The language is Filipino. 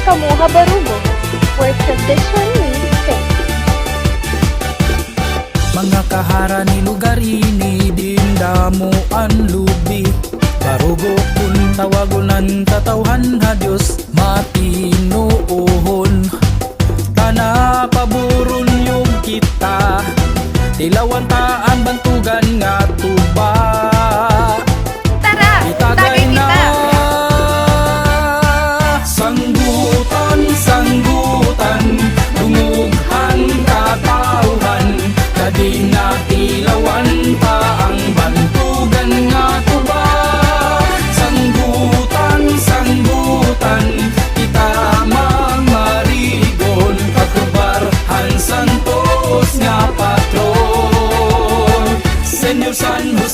kamu habarugo, where tradition meets faith. Mga kahara ni lugar ini dindamo ang lubi, barugo kun tawagunan katawhan ha Diyos matinuohon. Kana paburon yung kita, tilawan taan bantugan nga tuba. Tara, tagay Itagay na kita! sanggutan, sanggutan, dungughan katawhan, kadi na tilawan pa ang bantugan nga tuba. Sanggutan, sanggutan, kita mamarigon, Pagkubarhan Santos nga patron, Senyor San Jose.